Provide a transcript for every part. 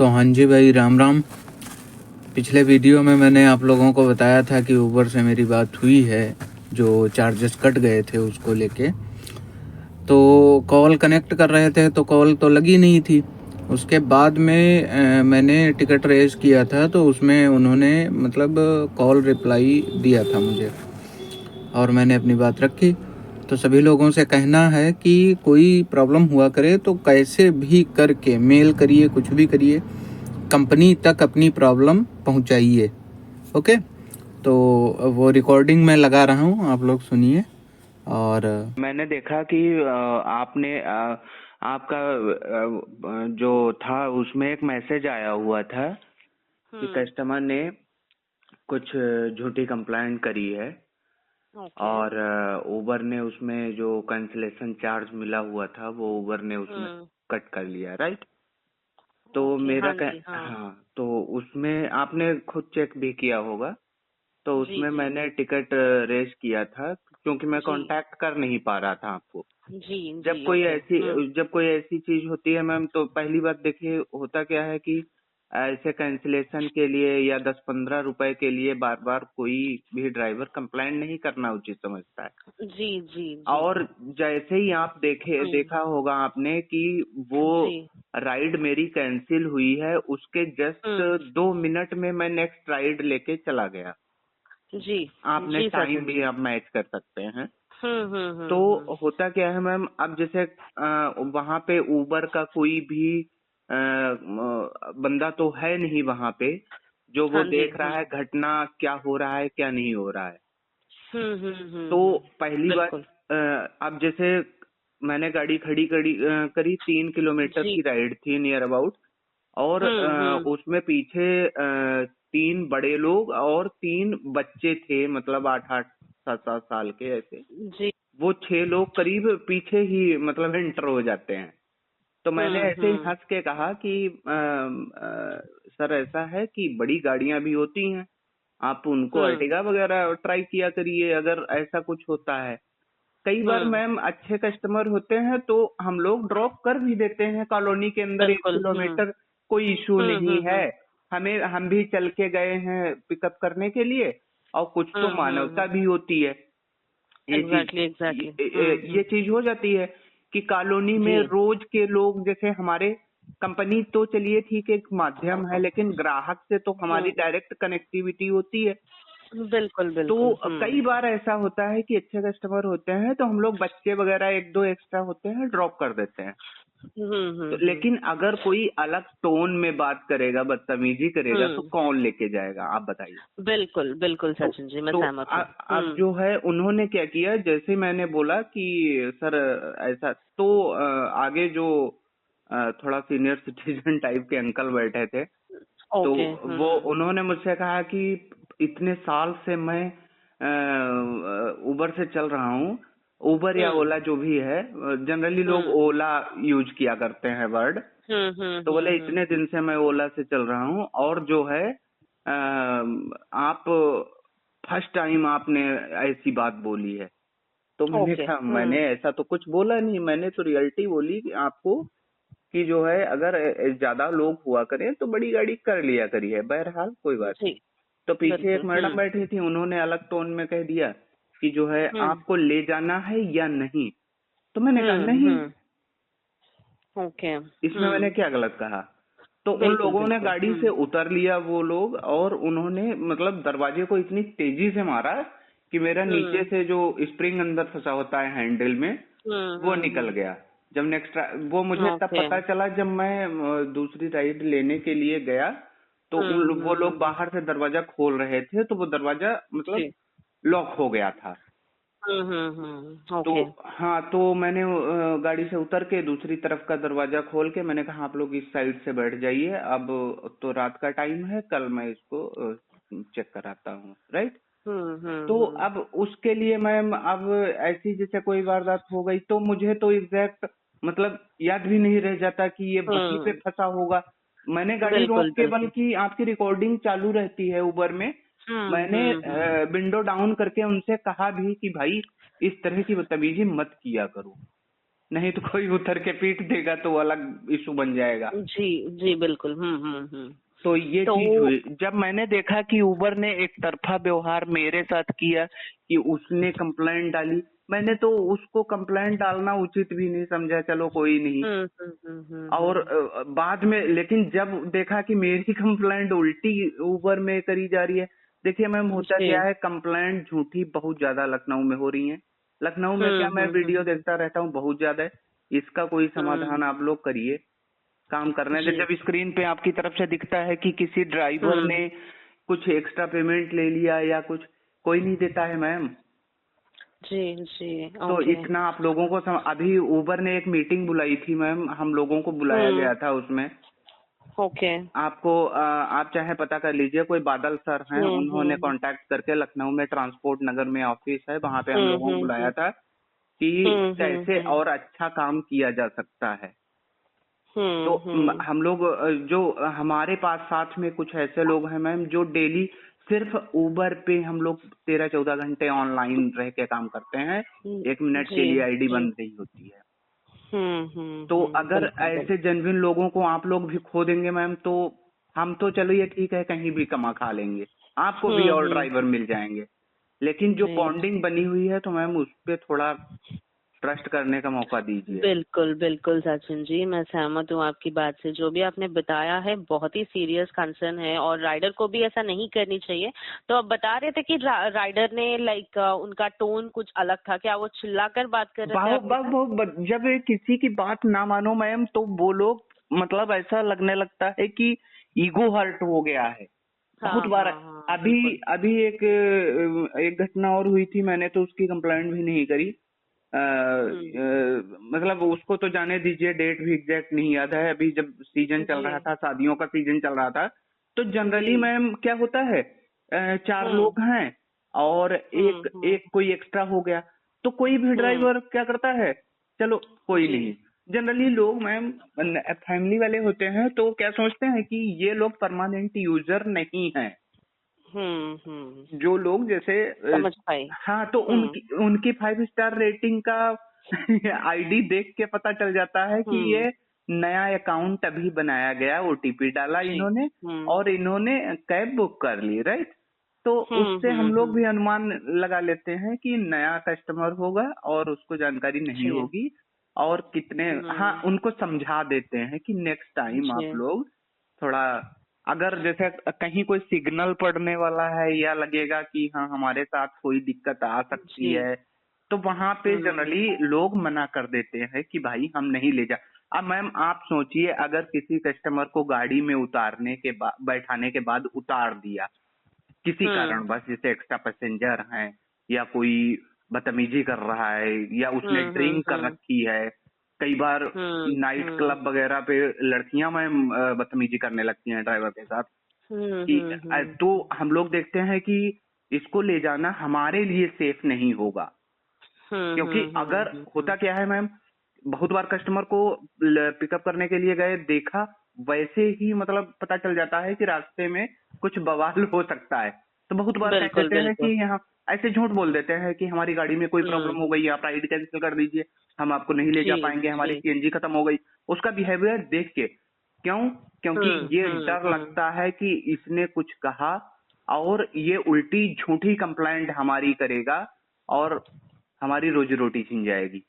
तो हाँ जी भाई, राम राम। पिछले वीडियो में मैंने आप लोगों को बताया था कि ऊबर से मेरी बात हुई है, जो चार्जेस कट गए थे उसको लेके। तो कॉल कनेक्ट कर रहे थे तो कॉल तो लगी नहीं थी। उसके बाद में मैंने टिकट रेज किया था, तो उसमें उन्होंने मतलब कॉल रिप्लाई दिया था मुझे, और मैंने अपनी बात रखी। तो सभी लोगों से कहना है कि कोई प्रॉब्लम हुआ करे तो कैसे भी करके मेल करिए, कुछ भी करिए, कंपनी तक अपनी प्रॉब्लम पहुंचाइए। ओके, तो वो रिकॉर्डिंग में लगा रहा हूँ, आप लोग सुनिए। और मैंने देखा कि आपने आपका जो था उसमें एक मैसेज आया हुआ था कि कस्टमर ने कुछ झूठी कंप्लेंट करी है और उबर ने उसमें जो कैंसिलेशन चार्ज मिला हुआ था वो उबर ने उसमें कट कर लिया, राइट? तो मेरा हाँ, तो उसमें आपने खुद चेक भी किया होगा। तो उसमें मैंने टिकट रेज किया था क्योंकि मैं कांटेक्ट कर नहीं पा रहा था आपको। जब कोई ऐसी चीज होती है मैम, तो पहली बात देखिए, होता क्या है कि ऐसे कैंसिलेशन के लिए या 10-15 रुपए के लिए बार बार कोई भी ड्राइवर कंप्लेंट नहीं करना उचित समझता है। और जैसे ही आप देखा होगा आपने कि वो राइड मेरी कैंसिल हुई है, उसके जस्ट 2 मिनट में मैं नेक्स्ट राइड लेके चला गया। आपने टाइम भी आप मैच कर सकते हैं। तो होता क्या है मैम, अब जैसे वहां पे उबर का कोई भी बंदा तो है नहीं वहां पे जो वो देख रहा है घटना क्या हो रहा है क्या नहीं हो रहा है। तो पहली बात, अब जैसे मैंने गाड़ी खड़ी करी 3 किलोमीटर की राइड थी नियर अबाउट, और उसमें पीछे 3 बड़े लोग और 3 बच्चे थे, मतलब 8-8 7-7 साल के ऐसे। वो 6 लोग करीब पीछे ही मतलब एंटर हो जाते हैं। तो मैंने ऐसे ही हंस के कहा कि सर ऐसा है कि बड़ी गाड़ियां भी होती हैं, आप उनको अर्टिगा वगैरह ट्राई किया करिए अगर ऐसा कुछ होता है। कई बार मैम अच्छे कस्टमर होते हैं तो हम लोग ड्रॉप कर भी देते हैं कॉलोनी के अंदर 1 किलोमीटर, कोई इशू नहीं है। हम भी चल के गए हैं पिकअप करने के लिए, और कुछ तो मानवता भी होती है। ये चीज हो जाती है कि कॉलोनी में रोज के लोग, जैसे हमारे कंपनी तो चलिए ठीक है एक माध्यम है, लेकिन ग्राहक से तो हमारी डायरेक्ट कनेक्टिविटी होती है। तो कई बार ऐसा होता है कि अच्छे कस्टमर होते हैं तो हम लोग बच्चे वगैरह 1-2 एक्स्ट्रा होते हैं ड्रॉप कर देते हैं। तो लेकिन अगर कोई अलग टोन में बात करेगा, बदतमीजी करेगा, तो कौन लेके जाएगा, आप बताइए। बिल्कुल सचिन जी, मैं सहमत हूँ। अब जो है उन्होंने क्या किया, जैसे मैंने बोला कि सर ऐसा, तो आगे जो थोड़ा सीनियर सिटीजन टाइप के अंकल बैठे थे, तो वो उन्होंने मुझसे कहा कि इतने साल से मैं उबर से चल रहा हूँ, उबर या ओला जो भी है, जनरली लोग ओला यूज किया करते हैं वर्ड। तो बोले इतने दिन से मैं ओला से चल रहा हूँ, और जो है आप फर्स्ट टाइम आपने ऐसी बात बोली है। तो मैंने कहा मैंने ऐसा तो कुछ बोला नहीं, मैंने तो रियलिटी बोली कि आपको कि जो है अगर ज्यादा लोग हुआ करें तो बड़ी गाड़ी कर लिया करिए, बहरहाल कोई बात नहीं। तो पीछे एक मैडम बैठी थी, उन्होंने अलग टोन में कह दिया कि जो है आपको ले जाना है या नहीं। तो मैंने कहा नहीं। इसमें मैंने क्या गलत कहा? तो उन लोगों ने गाड़ी से उतर लिया वो लोग, और उन्होंने मतलब दरवाजे को इतनी तेजी से मारा कि मेरा नीचे से जो स्प्रिंग अंदर फंसा होता है हैंडल में, वो निकल गया। जब नेक्स्ट वो मुझे तब पता चला जब मैं दूसरी राइड लेने के लिए गया, तो वो लोग बाहर से दरवाजा खोल रहे थे, तो वो दरवाजा मतलब लॉक हो गया था। तो हाँ, तो मैंने गाड़ी से उतर के दूसरी तरफ का दरवाजा खोल के मैंने कहा आप लोग इस साइड से बैठ जाइए, अब तो रात का टाइम है, कल मैं इसको चेक कराता हूँ, राइट। तो अब उसके लिए मैम, अब ऐसी जैसे कोई वारदात हो गई तो मुझे तो एग्जैक्ट मतलब याद भी नहीं रह जाता कि ये वहीं पे फंसा होगा। मैंने गाड़ी रोक के, बल्कि आपकी रिकॉर्डिंग चालू रहती है उबर में, मैंने विंडो डाउन करके उनसे कहा भी कि भाई इस तरह की बदतमीजी मत किया करो। नहीं तो कोई उतर के पीट देगा तो अलग इशू बन जाएगा। जी जी बिल्कुल। तो ये तो चीज हुई जब मैंने देखा कि उबर ने एक तरफा व्यवहार मेरे साथ किया कि उसने कंप्लेंट डाली, मैंने तो उसको कंप्लेंट डालना उचित भी नहीं समझा, चलो कोई नहीं। और बाद में लेकिन जब देखा कि मेरी कंप्लेंट उल्टी उबर में करी जा रही है, देखिए मैम होता क्या है, कंप्लेंट झूठी बहुत ज्यादा लखनऊ में हो रही है। लखनऊ में क्या, मैं वीडियो देखता रहता हूँ बहुत ज्यादा है। इसका कोई समाधान आप लोग करिए, काम करने दे। जब स्क्रीन पे आपकी तरफ से दिखता है कि किसी ड्राइवर ने कुछ एक्स्ट्रा पेमेंट ले लिया या कुछ, कोई नहीं देता है मैम। जी जी तो इतना आप लोगों को अभी उबर ने एक मीटिंग बुलाई थी मैम, हम लोगों को बुलाया गया था उसमें। ओके। आपको आप चाहे पता कर लीजिए, कोई बादल सर हैं, उन्होंने कांटेक्ट करके लखनऊ में ट्रांसपोर्ट नगर में ऑफिस है, वहां पे हम लोगों को बुलाया था कि कैसे और अच्छा काम किया जा सकता है। तो हम लोग जो हमारे पास साथ में कुछ ऐसे लोग हैं मैम जो डेली सिर्फ उबर पे हम लोग 13-14 घंटे ऑनलाइन रह के काम करते हैं, 1 मिनट के लिए आईडी बन रही होती है। तो अगर ऐसे जेन्युइन लोगों को आप लोग भी खो देंगे मैम, तो हम तो चलो ये ठीक है कहीं भी कमा खा लेंगे, आपको भी और ड्राइवर मिल जाएंगे, लेकिन जो बॉन्डिंग बनी हुई है तो मैम उस पे थोड़ा ट्रस्ट करने का मौका दीजिए। बिल्कुल बिल्कुल सचिन जी, मैं सहमत हूँ आपकी बात से। जो भी आपने बताया है बहुत ही सीरियस कंसर्न है और राइडर को भी ऐसा नहीं करनी चाहिए। तो आप बता रहे थे कि राइडर ने उनका टोन कुछ अलग था, क्या वो चिल्लाकर बात कर रहे थे? जब किसी की बात ना मानो मैम तो वो लोग मतलब ऐसा लगने लगता है कि ईगो हर्ट हो गया है। बहुत बार अभी एक घटना और हुई थी, मैंने तो उसकी कंप्लेंट भी नहीं करी। मतलब उसको तो जाने दीजिए, डेट भी एग्जैक्ट नहीं याद है। अभी जब सीजन चल रहा था, शादियों का सीजन चल रहा था, तो जनरली मैम क्या होता है, 4 लोग हैं और एक कोई एक्स्ट्रा हो गया, तो कोई भी ड्राइवर क्या करता है, चलो कोई नहीं। जनरली लोग मैम फैमिली वाले होते हैं तो क्या सोचते हैं कि ये लोग परमानेंट यूजर नहीं हैं। जो लोग जैसे समझ पाए। हाँ, तो उनकी 5 स्टार रेटिंग का आईडी देख के पता चल जाता है कि ये नया अकाउंट अभी बनाया गया, ओटीपी डाला इन्होंने और इन्होंने कैब बुक कर ली, राइट। तो उससे हम लोग भी अनुमान लगा लेते हैं कि नया कस्टमर होगा और उसको जानकारी नहीं होगी और कितने हाँ, उनको समझा देते हैं कि नेक्स्ट टाइम आप लोग थोड़ा, अगर जैसे कहीं कोई सिग्नल पड़ने वाला है या लगेगा कि हाँ हमारे साथ कोई दिक्कत आ सकती है, तो वहां पे जनरली लोग मना कर देते हैं कि भाई हम नहीं ले जा। अब मैम आप सोचिए, अगर किसी कस्टमर को गाड़ी में उतारने के बाद, बैठाने के बाद उतार दिया किसी कारण बस, जैसे एक्स्ट्रा पैसेंजर हैं या कोई बदतमीजी कर रहा है या उसने ड्रिंक कर रखी है, कई बार नाइट क्लब वगैरह पे लड़कियां मैम बदतमीजी करने लगती हैं ड्राइवर के साथ, तो हम लोग देखते हैं कि इसको ले जाना हमारे लिए सेफ नहीं होगा। क्योंकि अगर होता क्या है मैम, बहुत बार कस्टमर को पिकअप करने के लिए गए, देखा वैसे ही मतलब पता चल जाता है कि रास्ते में कुछ बवाल हो सकता है, तो बहुत बार कह देते हैं कि यहाँ ऐसे झूठ बोल देते हैं कि हमारी गाड़ी में कोई प्रॉब्लम हो गई, आप राइड कैंसिल कर दीजिए, हम आपको नहीं ले जा पाएंगे, हमारी सीएनजी खत्म हो गई। उसका बिहेवियर देख के क्योंकि ये डर लगता है कि इसने कुछ कहा और ये उल्टी झूठी कंप्लेंट हमारी करेगा और हमारी रोजी रोटी छीन जाएगी।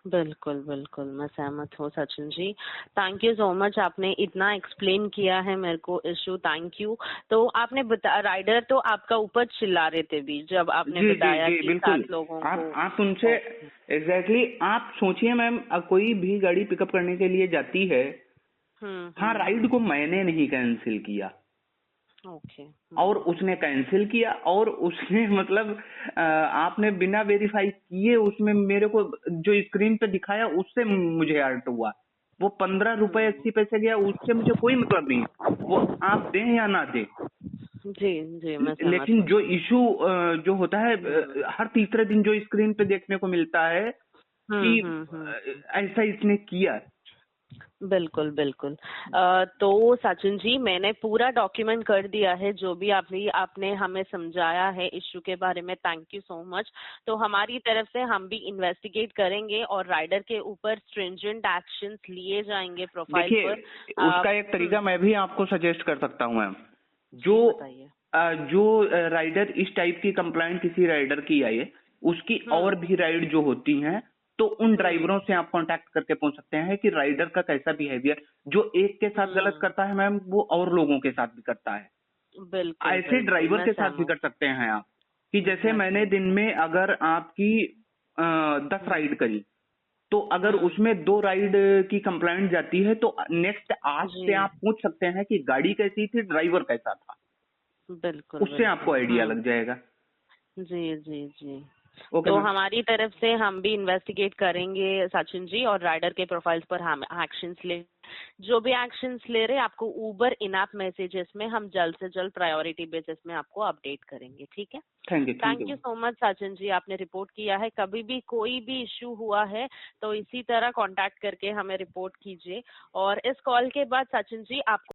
बिल्कुल बिल्कुल, मैं सहमत हूँ Sachin ji. Thank you so much, आपने इतना एक्सप्लेन किया है मेरे को इशू, थैंक यू। तो आपने राइडर तो आपका ऊपर चिल्ला रहे थे भी जब आपने बताया कि बिल्कुल 7 लोगों को आप उनसे एग्जैक्टली आप सोचिए मैम, कोई भी गाड़ी पिकअप करने के लिए जाती है, हाँ राइड को मैंने नहीं कैंसिल किया, और उसने कैंसिल किया और उसने मतलब आपने बिना वेरीफाई किए उसमें मेरे को जो स्क्रीन पे दिखाया उससे मुझे हर्ट हुआ। वो 15 रुपए 80 पैसे गया, उससे मुझे कोई मतलब नहीं, वो आप दें या ना दें। जी मैं लेकिन जो इशू जो होता है हर तीसरे दिन जो स्क्रीन पे देखने को मिलता है कि ऐसा इसने किया, बिल्कुल बिल्कुल। तो सचिन जी, मैंने पूरा डॉक्यूमेंट कर दिया है, जो भी आपने हमें समझाया है इश्यू के बारे में। Thank you so much. तो हमारी तरफ से हम भी इन्वेस्टिगेट करेंगे और राइडर के ऊपर स्ट्रिंजेंट एक्शंस लिए जाएंगे प्रोफाइल देखिए, पर। उसका एक तरीका मैं भी आपको सजेस्ट कर सकता हूँ मैम। जो बताइए। जो राइडर इस टाइप की कंप्लेंट किसी राइडर की आई, उसकी और भी राइड जो होती हैं, तो उन ड्राइवरों से आप कांटेक्ट करके पूछ सकते हैं कि राइडर का कैसा बिहेवियर, जो एक के साथ गलत करता है मैम, वो और लोगों के साथ भी करता है। बिल्कुल ऐसे बिल्कुल, ड्राइवर मैं के साथ भी सहमत। कर सकते हैं आप, कि जैसे Exactly. मैंने दिन में अगर आपकी 10 राइड करी, तो अगर उसमें 2 राइड की कंप्लेंट जाती है, तो नेक्स्ट 8 से जी आप पूछ सकते हैं कि गाड़ी कैसी थी, ड्राइवर कैसा था। बिल्कुल उससे आपको बिल्कुल। आइडिया लग जाएगा। जी जी जी। ओके तो मैम। हमारी तरफ से हम भी इन्वेस्टिगेट करेंगे सचिन जी, और राइडर के प्रोफाइल्स पर हम एक्शंस ले, जो भी एक्शंस ले रहे आपको ऊबर इन ऐप मैसेजेस में हम जल्द से जल्द प्रायोरिटी बेसिस में आपको अपडेट करेंगे। ठीक है। Thank you thank you so much Sachin ji, आपने रिपोर्ट किया है। कभी भी कोई भी इश्यू हुआ है तो इसी तरह कांटेक्ट करके हमें रिपोर्ट कीजिए। और इस कॉल के बाद सचिन जी आपको